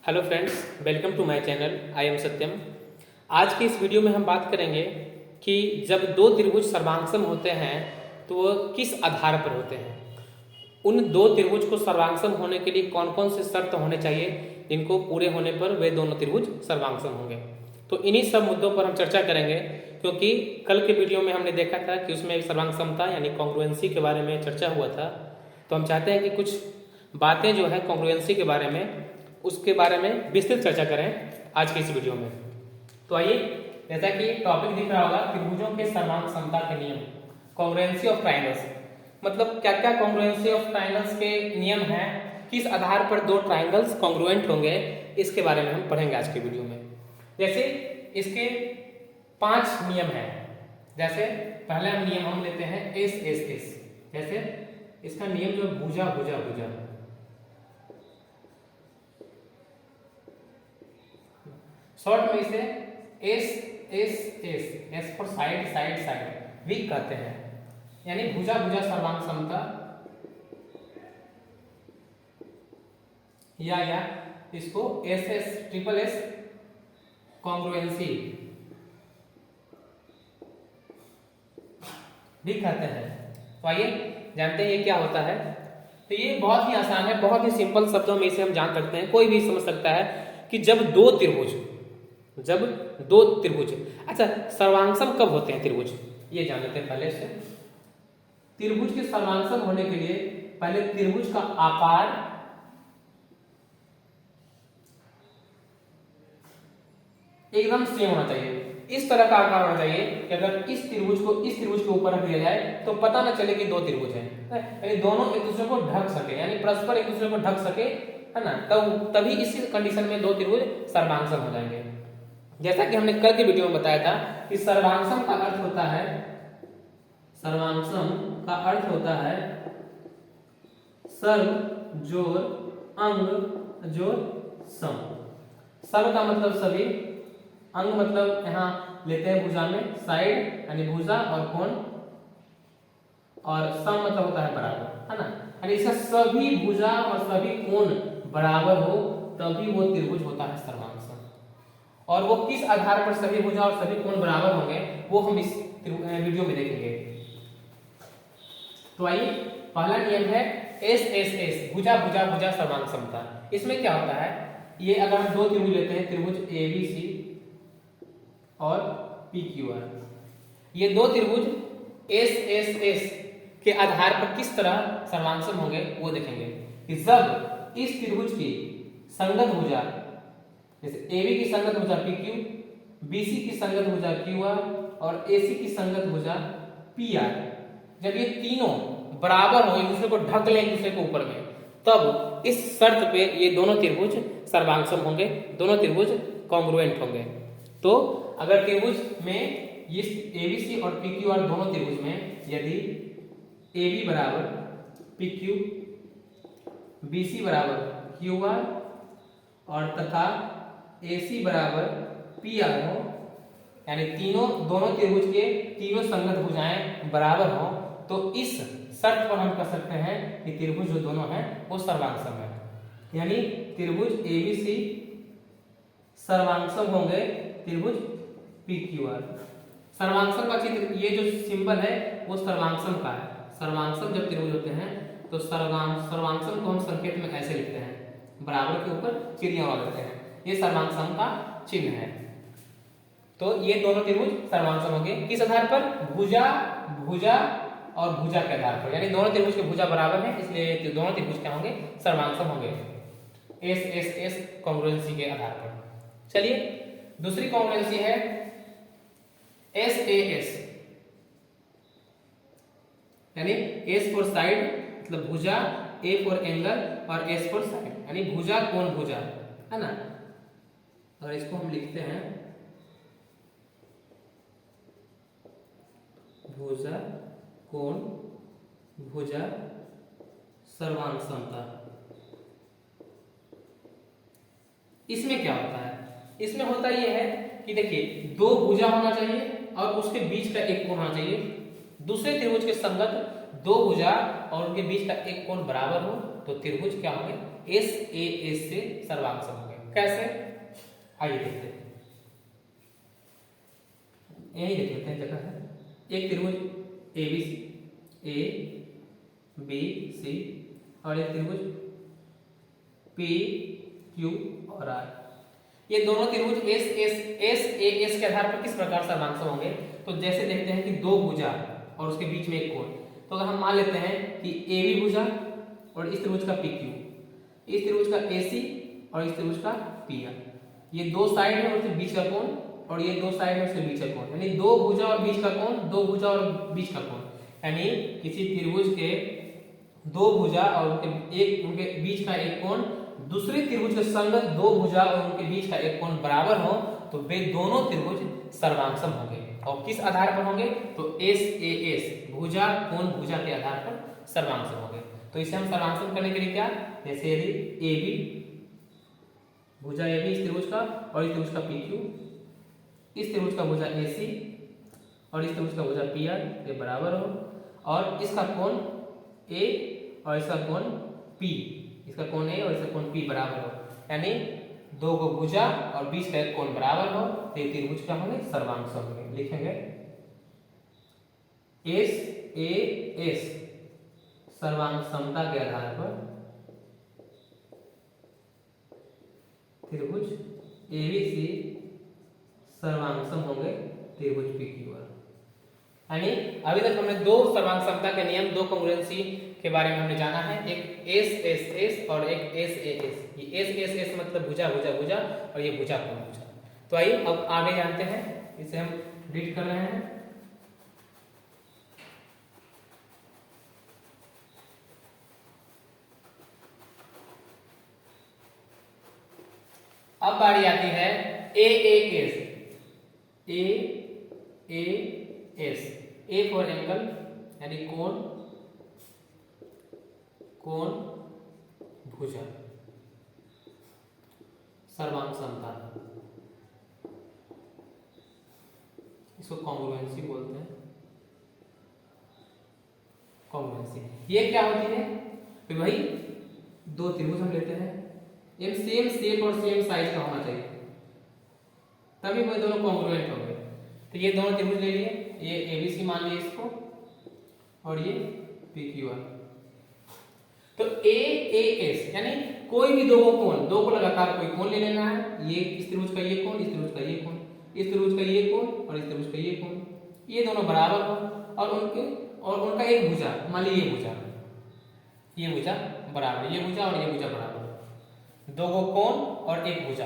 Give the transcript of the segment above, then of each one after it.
Hello friends, welcome to my channel. I am Satyam. आज की इस वीडियो में हम बात करेंगे कि जब दो त्रिभुज सर्वांगसम होते हैं तो वो किस आधार पर होते हैं। उन दो त्रिभुज को सर्वांगसम होने के लिए कौन कौन से शर्त होने चाहिए जिनको पूरे होने पर वे दोनों त्रिभुज सर्वांगसम होंगे। तो इन्हीं सब मुद्दों पर हम चर्चा करेंगे, क्योंकि कल के वीडियो में हमने देखा था कि उसमें सर्वांगसमता यानी कॉन्ग्रुएंसी के बारे में चर्चा हुआ था। तो हम चाहते हैं कि कुछ बातें जो है कॉन्ग्रुएंसी के बारे में, उसके बारे में विस्तृत चर्चा करें आज की इस वीडियो में। तो आइए, जैसा कि टॉपिक दिख रहा होगा, त्रिभुजों के सर्वांग समता के नियम, कॉन्ग्रुएंसी ऑफ ट्रायंगल्स। मतलब क्या क्या कॉन्ग्रुएंसी ऑफ ट्रायंगल्स के नियम हैं, किस आधार पर दो ट्रायंगल्स कॉन्ग्रुएंट होंगे, इसके बारे में हम पढ़ेंगे आज की वीडियो में। जैसे इसके 5 नियम हैं। जैसे पहला नियम हम लेते हैं एस एस एस। जैसे इसका नियम जो भुजा भुजा भुजा, शॉर्ट में इसे S S S, S for side side side वीक कहते हैं, यानी भुजा भुजा सर्वांग समता, या इसको S S triple S congruency भी कहते हैं। तो आइए जानते हैं ये क्या होता है। तो ये बहुत ही आसान है, बहुत ही सिंपल शब्दों में इसे हम जान सकते हैं, कोई भी समझ सकता है कि जब दो त्रिभुज, अच्छा सर्वांगसम कब होते हैं त्रिभुज, ये जान लेते हैं पहले से। त्रिभुज के सर्वांगसम होने के लिए पहले त्रिभुज का आकार एकदम सेम होना चाहिए। इस तरह का आकार होना चाहिए कि अगर इस त्रिभुज को इस त्रिभुज के ऊपर रख दिया जाए तो पता न चले कि दो त्रिभुज हैं, यानी दोनों एक दूसरे को ढक सके, यानी परस्पर एक दूसरे को ढक सके, है ना। तभी इसी कंडीशन में दो त्रिभुज सर्वांगसम हो जाएंगे। जैसा कि हमने कल के वीडियो में बताया था कि सर्वांगसम का अर्थ होता है, सर्वांगसम का अर्थ होता है सर्व जोड़ अंग जोड़ सम। सर्व का मतलब सभी, अंग मतलब यहाँ लेते हैं भुजा में साइड यानी भुजा और कोण, और सम मतलब होता है बराबर, है ना। यानी इसका सभी भुजा और सभी कोण बराबर हो तभी वो त्रिभुज होता है सर्वांगसम। और वो किस आधार पर सभी भुजा और सभी कोण बराबर होंगे वो हम इस वीडियो में देखेंगे। तो आइए, पहला नियम है एस एस एस, भुजा भुजा भुजा सर्वांग समता। इसमें क्या होता है, ये अगर हम दो त्रिभुज लेते हैं, त्रिभुज ए बी सी और पी क्यू आर, ये दो त्रिभुज एस एस एस के आधार पर किस तरह सर्वांगसम होंगे वो देखेंगे। कि जब इस त्रिभुज की संगत भुजा, जैसे AB की संगत भुजा PQ, BC की संगत भुजा QR और AC की संगत भुजा PR, जब ये तीनों बराबर हो, एक दूसरे को ढक ले एक दूसरे के ऊपर में, तब इस शर्त पे ये दोनों त्रिभुज सर्वांगसम होंगे, दोनों त्रिभुज कॉन्ग्रुएंट होंगे। तो अगर त्रिभुज में ये ABC और PQR दोनों त्रिभुज में यदि AB बराबर PQ, BC बराबर QR और तथा AC बराबर PR हो, यानी दोनों त्रिभुज के तीनों संगत भुजाएं बराबर हो, तो इस शर्त पर हम कह सकते हैं कि त्रिभुज जो दोनों हैं वो सर्वांगसम है। यानी त्रिभुज ABC सर्वांगसम होंगे त्रिभुज PQR। सर्वांगसम का चित्र, ये जो सिंबल है वो सर्वांगसम का है। सर्वांगसम जब त्रिभुज होते हैं तो सर्वांगसम को हम संकेत में ऐसे लिखते हैं, बराबर के ऊपर चिड़िया वाला देते हैं, ये सर्वांगसम का चिन्ह है। तो ये दोनों त्रिभुज सर्वांगसम होंगे किस आधार पर, भुजा भुजा और भुजा के आधार पर, यानी दोनों त्रिभुज के भुजा बराबर है, इसलिए दोनों त्रिभुज क्या होंगे, सर्वांगसम होंगे एस एस एस कॉन्ग्रुएंसी के आधार पर। चलिए, दूसरी कॉन्ग्रुएंसी है एस ए एस, यानी एस फॉर साइड मतलब भुजा, ए फॉर एंगल और एस फॉर साइड, यानी भुजा कोण भुजा, है ना। अगर इसको हम लिखते हैं भुजा कोण भुजा सर्वांग समता। इसमें क्या होता है, इसमें होता यह है कि देखिए दो भुजा होना चाहिए और उसके बीच का एक कोण होना चाहिए। दूसरे त्रिभुज के संगत दो भुजा और उनके बीच का एक कोण बराबर हो तो त्रिभुज क्या होंगे, एस ए एस से सर्वांगसम होंगे। कैसे, आइए देखते हैं। यही देख लेते हैं, जगह है। एक त्रिभुज ए बी सी और एक त्रिभुज पी क्यू और आर। ये दोनों त्रिभुज एस ए एस के आधार पर किस प्रकार सर्वांक्ष होंगे? तो जैसे देखते हैं कि दो भुजा और उसके बीच में एक कोण। तो अगर हम मान लेते हैं कि ए बी भुजा और इस त्रिभुज का पी क्यू, इस त्रिभुज का ए सी और इस त्रिभुज का पी आर, ये दो साइड है और उसके बीच का कोण, और ये दो साइड है उसके बीच का कोण, यानी दो भुजा और बीच का कोण, दो भुजा और बीच का कोण। यानी किसी त्रिभुज के दो भुजा और उनके बीच का एक कोण दूसरे त्रिभुज के संगत दो भुजा और उनके बीच का एक कोण बराबर हो तो वे दोनों त्रिभुज सर्वांगसम होंगे। और किस आधार पर होंगे? तो एस ए एस, भुजा कोण भुजा के आधार पर सर्वांगसम होंगे। तो इसे हम सर्वांगसम करने के लिए क्या, जैसे यदि ए बी भुजा ए बी इस त्रिभुज का और इस त्रिभुज का पी क्यू, इस त्रिभुज का भुजा ए सी और इस त्रिभुज का भुजा पी आर ये बराबर हो, और इसका कोण ए और इसका कोण पी, इसका कोण ए और इसका कोण पी बराबर हो, यानी दो को भुजा और बीच का एक कोण बराबर हो, तो ये त्रिभुज क्या होंगे? सर्वांगसम होंगे। लिखेंगे एस ए एस सर्वांगसमता के आधार पर त्रिभुज एबीसी सर्वांगसम होंगे त्रिभुज पीक्यूआर। यानी अभी तक हमने दो सर्वांगसमता के नियम, दो कॉन्ग्रुएंसी के बारे में हमने जाना है, एक एस एस एस और एक एस ए एस। ये एस एस एस मतलब भुजा भुजा भुजा और ये भुजा कोण भुजा। तो आइए अब आगे जानते हैं, इसे हम रीड कर रहे हैं। अब बारी आती है A A S. A A S, A for angle यानी कोण, कोण भुजा सर्वांगसमता, इसको कॉन्ग्रुएंसी बोलते हैं। कॉन्ग्रुएंसी ये क्या होती है? तो भाई दो त्रिभुज हम लेते हैं, ये सेम शेप और सेम साइज का होना चाहिए, तभी वो दोनों कॉन्ग्रुएंट होंगे। तो ये दोनों त्रिभुज ले लिए, ये एबीसी मान लिए इसको और ये पीक्यूआर। तो ए ए एस यानी कोई भी दो कोण, दो को लगातार कोई कोण ले लेना है। ये इस त्रिभुज का ये कोण, इस त्रिभुज का ये कोण, इस त्रिभुज का ये कोण और इस त्रिभुज का ये कोण, ये दोनों बराबर हो और उनका एक भुजा, मान लीजिए ये भुजा बराबर, ये भुजा और ये भुजा बराबर, दो गो कोण और एक भुजा,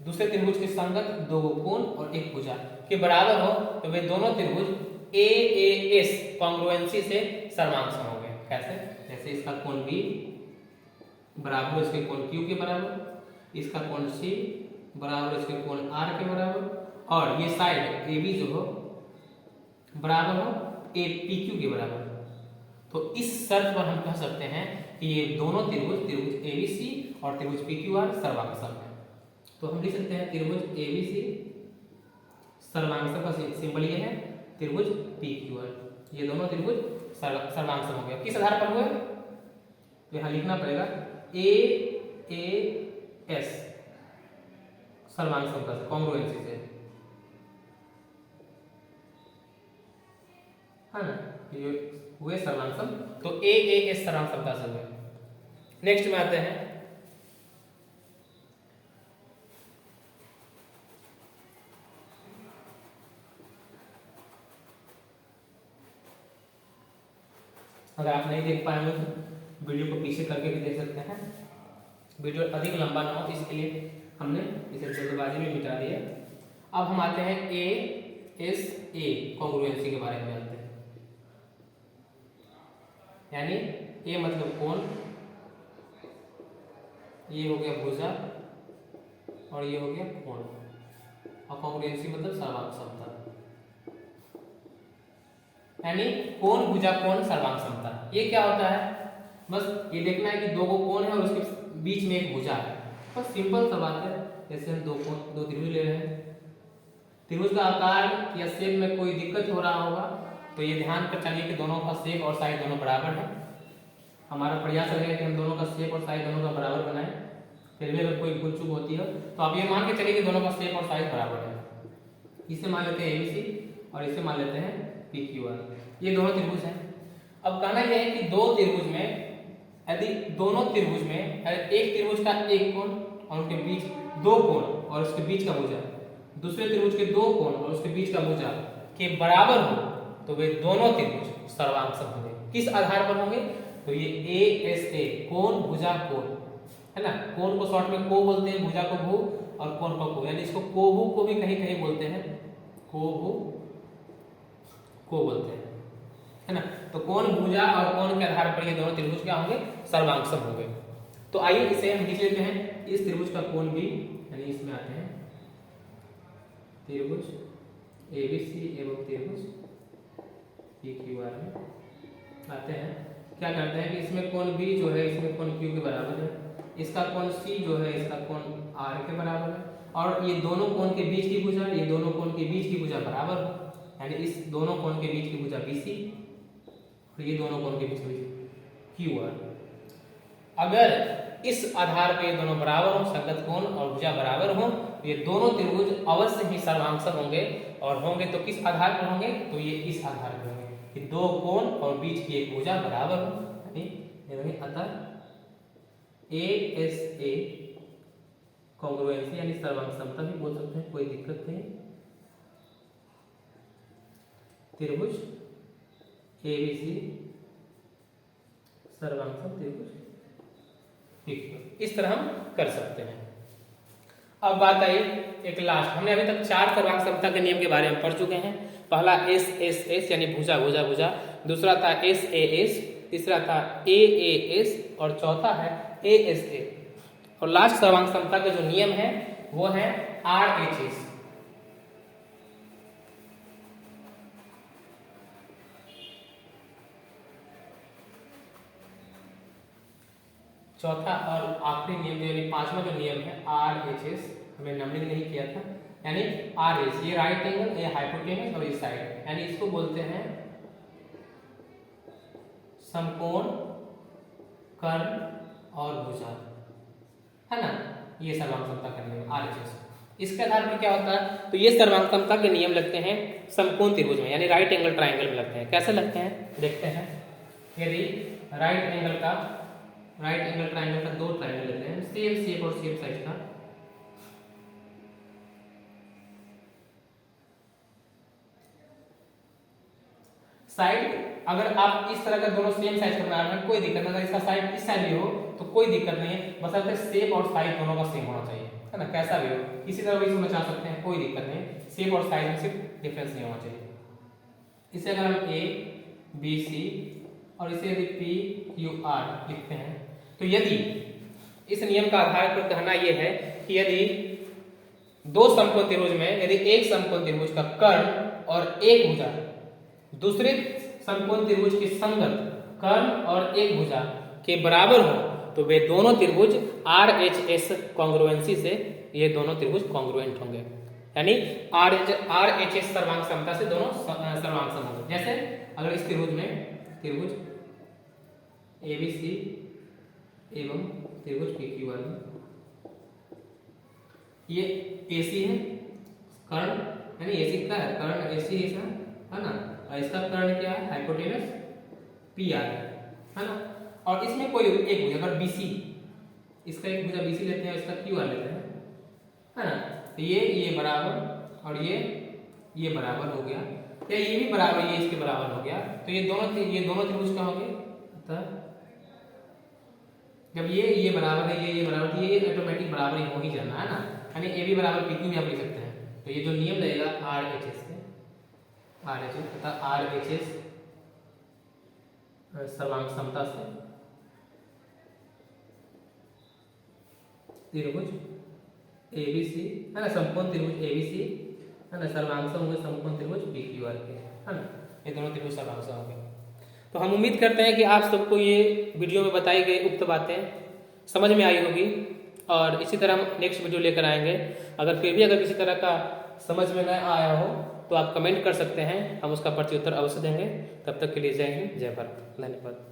दूसरे त्रिभुज के संगत दो गो कोण और एक भुजा के बराबर हो, तो वे दोनों त्रिभुज ए ए एस कॉन्ग्रुएंसी से सर्वांगसम होंगे। कैसे? जैसे इसका कोण बी बराबर इसके कोण क्यू के बराबर, इसका कोण सी बराबर इसके कोण आर के बराबर, और ये साइड ए बी जो हो बराबर हो ए पी क्यू के बराबर। तो इस शर्त पर हम कह सकते हैं कि ये दोनों त्रिभुज ए बी सी और त्रिभुज पी क्यू आर सर्वांगसम है। तो हम लिख सकते हैं त्रिभुज ए बी सी सर्वांगसम का सिंबल ये है त्रिभुज पी क्यू आर, ये दोनों त्रिभुज सर्वांगसम हो गए। किस आधार पर हुए? तो यहां लिखना पड़ेगा ए ए एस सर्वांगसम का कॉन्ग्रुएंसी से, है ना, ये हुए सर्वांगसम। तो ए ए एस सर्वांगसमता से हुए। नेक्स्ट में आते हैं अगर आप नहीं देख पाए हो तो वीडियो को पीछे करके भी देख सकते हैं, वीडियो अधिक लंबा ना हो इसके लिए हमने इसे जल्दबाजी में मिटा दिया। अब हम आते हैं ए एस ए कॉन्ग्रुएंसी के बारे में जानते हैं। यानी ए मतलब कोण, ये हो गया भुजा और ये हो गया कोण, और कॉन्ग्रुएंसी मतलब सर्वांगसमता, यानी कोण भुजा कोण सर्वांगसमता। ये क्या होता है? बस ये देखना है कि दो को कोण है और उसके बीच में एक भुजा है, बस सिंपल सा बात है। जैसे हम दो त्रिभुज ले रहे हैं, त्रिभुज का आकार या शेप में कोई दिक्कत हो रहा होगा तो ये ध्यान कर चलिए कि दोनों का शेप और साइज दोनों बराबर है। हमारा प्रयास रहेगा कि हम दोनों का शेप और साइज दोनों का बराबर बनाएं। फिर भी अगर कोई भूल चूक होती है तो आप ये मान के चलिए कि दोनों का शेप और साइज बराबर है। इसे मान लेते हैं ABC और इसे मान लेते हैं PQR। ये दोनों त्रिभुज हैं। अब कहना यह है कि दो त्रिभुज में यदि दोनों त्रिभुज में एक त्रिभुज का एक कोण और उनके बीच दो कोण और उसके बीच का भुजा, दूसरे त्रिभुज के दो कोण और उसके बीच का भुजा के बराबर हो तो वे दोनों त्रिभुज सर्वांगसम होंगे। किस आधार पर होंगे? तो ये ASA कोण भुजा कोण है ना। कोण को शॉर्ट में को बोलते हैं, भुजा को भू और कोण को को, यानी इसको कोभु को भी कहीं कहीं बोलते हैं, कोभु को बोलते हैं है ना। तो कोण भुजा और कोण के आधार पर ये दोनों त्रिभुज क्या होंगे? सर्वांगसम होंगे। तो आइए इसे हम लिख लेते हैं। इस त्रिभुज का कोण भी, यानी इसमें आते हैं त्रिभुज ABC एवं त्रिभुज PQR में आते हैं। क्या करते हैं कि इसमें कोण B जो है इसमें कोण Q के बराबर है, इसका कोण C जो है इसका कोण R के बराबर है, और ये दोनों कोण के बीच की भुजा, ये दोनों कोण के बीच की भुजा बराबर हो, यानी इस दोनों कोण के बीच की भुजा BC और ये दोनों कोण के बीच की QR। अगर इस आधार पर ये दोनों बराबर हो, संगत कोण और भुजा बराबर हो, तो ये दोनों त्रिभुज अवश्य ही सर्वांगसम होंगे। और होंगे तो किस आधार पर होंगे? तो ये इस आधार पर होंगे कि दो कोण और बीच की एक भुजा बराबर हो, यानी अतः ASA कॉन्ग्रुएंसी यानी सर्वांगसमता भी बोल सकते हैं, कोई दिक्कत नहीं। त्रिभुज ABC सर्वांगसम त्रिभुज PQ, इस तरह हम कर सकते हैं। अब बात आई एक लास्ट, हमने अभी तक 4 सर्वांगसमता के नियम के बारे में पढ़ चुके हैं। पहला SSS यानी भुजा भुजा भुजा, दूसरा था SAS, तीसरा था AAS और चौथा है ASA। और लास्ट सर्वांगसमता का जो नियम है वो है RHS। चौथा और आखिरी नियम यानी पांचवा जो नियम है RHS, हमें नंबरिंग नहीं किया था, यानी RH ये राइट एंगल, ये हाइपोटेनस और ये साइड, यानी इसको बोलते हैं समकोण कर्ण और भुजा है ना। ये सर्वांगसमता का नियम RHS। इसके आधार पर क्या होता है? तो ये सर्वांगसमता के नियम लगते हैं समकोण त्रिभुज में, यानी राइट एंगल ट्राइंगल में लगते हैं। कैसे लगते हैं देखते हैं। यदि राइट एंगल ट्राइंगल का दो ट्राइंगल लेते हैं, सेम शेप और सेम साइज का, साइड अगर आप इस तरह का दोनों सेम साइज का बना रहे हैं कोई दिक्कत नहीं, अगर इसका साइड इस साइड भी हो तो कोई दिक्कत नहीं है, बशर्ते शेप और साइज दोनों का सेम होना चाहिए है ना। कैसा भी हो इसी तरह भी इसमें बचा सकते हैं, कोई दिक्कत नहीं, शेप और साइज में सिर्फ डिफरेंस नहीं होना चाहिए। इसे अगर हम ABC और इसे यदि PQR लिखते हैं तो यदि इस नियम का आधार पर कहना यह है कि यदि दो समकोण त्रिभुज में यदि एक समकोण त्रिभुज का कर्ण और एक भुजा दूसरे समकोण त्रिभुज के संगत कर्ण और एक भुजा के बराबर हो तो वे दोनों त्रिभुज RHS कॉन्ग्रुएंसी से ये दोनों त्रिभुज कॉन्ग्रुएंट होंगे, यानी RHS सर्वांगसमता से दोनों सर्वांगसम होंगे। जैसे अगर इस त्रिभुज में त्रिभुज ABC एवं त्रिभुज PQR में ये AC है कर्ण, यानी AC का है कर्ण AC है ना, और इसका कर्ण क्या है हाइपोटेनस PR है ना। और इसमें कोई एक भुजा अगर BC, इसका एक भुजा BC लेते हैं, इसका QR लेते हैं है ना, तो ये बराबर और ये बराबर हो गया, या ये भी बराबर ये इसके बराबर हो गया, तो ये दोनों त्रिभुज क्या होंगे? अतः जब ये बराबर है ये बराबर है, ये ऑटोमेटिक बराबर ही हो ही जाना है ना, यानी AB बराबर PQ भी आप लिख सकते हैं। तो ये जो नियम लगेगा RHS से, अतः RHS सर्वांगसमता से त्रिभुज ABC है ना, समकोण त्रिभुज ABC है ना, सर्वांगसम होंगे समकोण त्रिभुज PQR के है ना, ये दोनों त्रिभुज सर्वांगसम होंगे। तो हम उम्मीद करते हैं कि आप सबको ये वीडियो में बताई गई उक्त बातें समझ में आई होगी, और इसी तरह हम नेक्स्ट वीडियो लेकर आएंगे। अगर फिर भी किसी तरह का समझ में न आया हो तो आप कमेंट कर सकते हैं, हम उसका प्रत्युत्तर अवश्य देंगे। तब तक के लिए जय हिंद जय भारत, धन्यवाद।